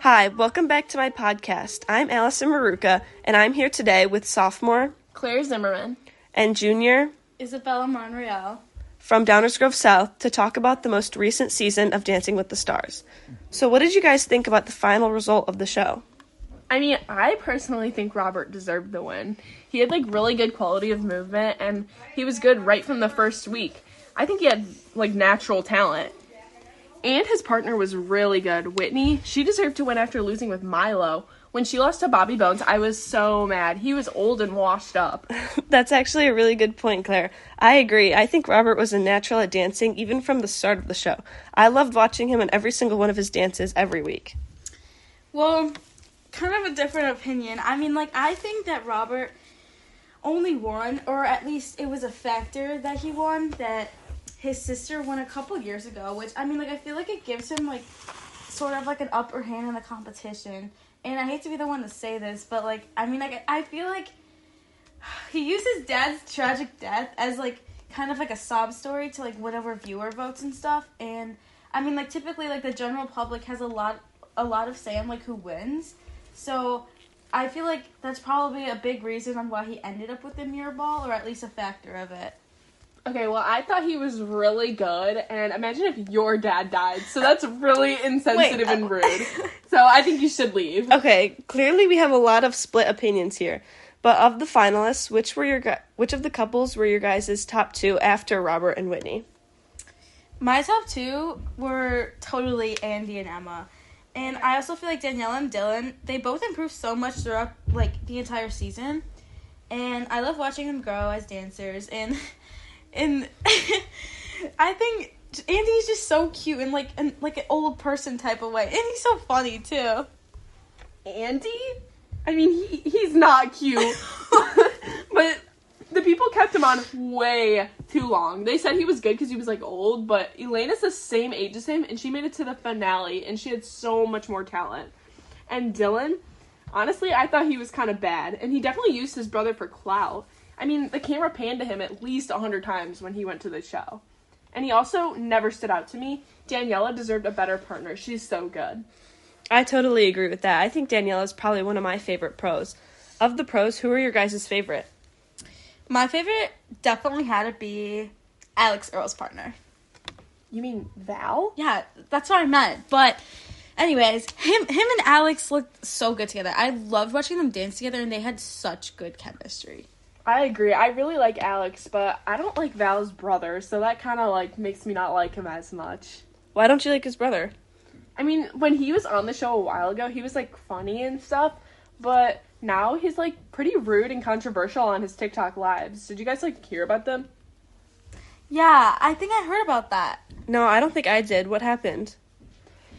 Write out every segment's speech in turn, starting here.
Hi, welcome back to my podcast. I'm Allison Maruka, and I'm here today with sophomore Claire Zimmerman and junior Isabella Monreal from Downers Grove South to talk about the most recent season of Dancing with the Stars. So what did you guys think about the final result of the show? I mean, I personally think Robert deserved the win. He had, really good quality of movement, and he was good right from the first week. I think he had, natural talent. And his partner was really good. Whitney, she deserved to win after losing with Milo. When she lost to Bobby Bones, I was so mad. He was old and washed up. That's actually a really good point, Claire. I agree. I think Robert was a natural at dancing even from the start of the show. I loved watching him in every single one of his dances every week. Well, kind of a different opinion. I mean, I think that Robert only won, or at least it was a factor that he won, that his sister won a couple years ago, which, I feel like it gives him, sort of an upper hand in the competition. And I hate to be the one to say this, but, I feel like he used his dad's tragic death as, kind of a sob story to, win over viewer votes and stuff. And, typically, the general public has a lot of say on, who wins. So I feel like that's probably a big reason on why he ended up with the mirror ball, or at least a factor of it. Okay, well, I thought he was really good, and imagine if your dad died. So that's really insensitive and rude. So I think you should leave. Okay, clearly we have a lot of split opinions here. But of the finalists, which of the couples were your guys' top two after Robert and Whitney? My top two were totally Andy and Emma. And I also feel like Danielle and Dylan, they both improved so much throughout, the entire season. And I love watching them grow as dancers. And I think Andy's just so cute in, an old person type of way. And he's so funny, too. Andy? I mean, he's not cute. But the people kept him on way too long. They said he was good because he was, old, but Elena's the same age as him, and she made it to the finale, and she had so much more talent. And Dylan, honestly, I thought he was kind of bad, and he definitely used his brother for clout. I mean, the camera panned to him at least 100 times when he went to the show. And he also never stood out to me. Daniela deserved a better partner. She's so good. I totally agree with that. I think Daniela is probably one of my favorite pros. Of the pros, who are your guys' favorite? My favorite definitely had to be Alex Earl's partner. You mean Val? Yeah, that's what I meant. But anyways, him and Alex looked so good together. I loved watching them dance together, and they had such good chemistry. I agree. I really like Alex, but I don't like Val's brother, so that kind of, makes me not like him as much. Why don't you like his brother? I mean, when he was on the show a while ago, he was, funny and stuff, but now he's, pretty rude and controversial on his TikTok lives. Did you guys, hear about them? Yeah, I think I heard about that. No, I don't think I did. What happened?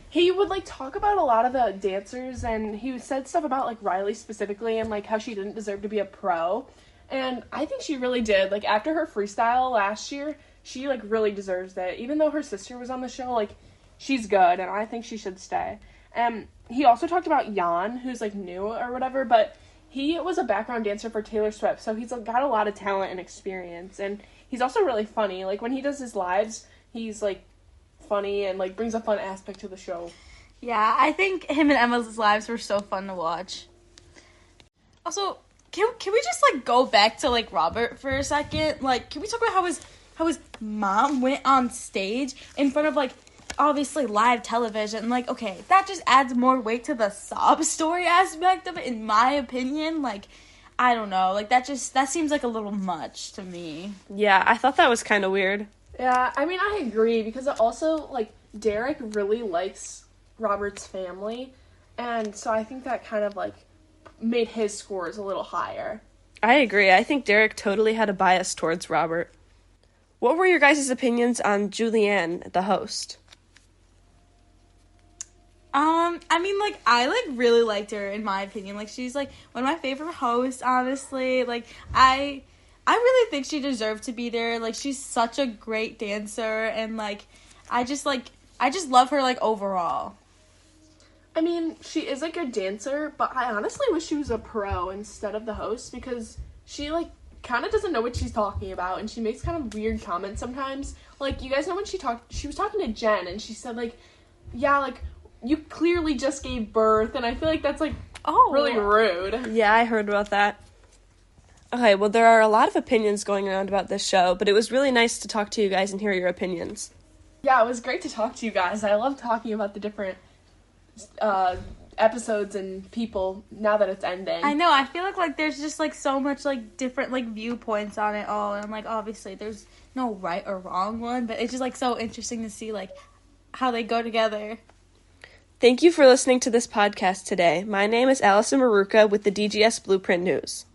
He would, talk about a lot of the dancers, and he said stuff about, Riley specifically, and, how she didn't deserve to be a pro. And I think she really did. After her freestyle last year, she, really deserves it. Even though her sister was on the show, she's good, and I think she should stay. He also talked about Jan, who's, new or whatever, but he was a background dancer for Taylor Swift, so he's, got a lot of talent and experience. And he's also really funny. When he does his lives, he's, funny and, brings a fun aspect to the show. Yeah, I think him and Emma's lives were so fun to watch. Also, Can we just, go back to, Robert for a second? Can we talk about how his mom went on stage in front of, obviously live television? Okay, that just adds more weight to the sob story aspect of it, in my opinion. I don't know. That seems like a little much to me. Yeah, I thought that was kind of weird. Yeah, I mean, I agree, because it also, Derek really likes Robert's family, and so I think that kind of, made his scores a little higher. I agree. I think Derek totally had a bias towards Robert. What were your guys' opinions on Julianne, the host? I really liked her, in my opinion. She's one of my favorite hosts, honestly. I really think she deserved to be there. She's such a great dancer, and I just love her overall. I mean, she is a good dancer, but I honestly wish she was a pro instead of the host, because she, kind of doesn't know what she's talking about, and she makes kind of weird comments sometimes. You guys know when she was talking to Jen, and she said, yeah, you clearly just gave birth, and I feel like that's, like, Oh. really rude. Yeah, I heard about that. Okay, well, there are a lot of opinions going around about this show, but it was really nice to talk to you guys and hear your opinions. Yeah, it was great to talk to you guys. I love talking about the different episodes and people now that it's ending. I know, I feel like there's just, like, so much, like, different, like, viewpoints on it all, and, like, obviously there's no right or wrong one, but it's just, like, so interesting to see, like, how they go together. Thank you for listening to this podcast today. My name is Allison Maruka with the DGS Blueprint News.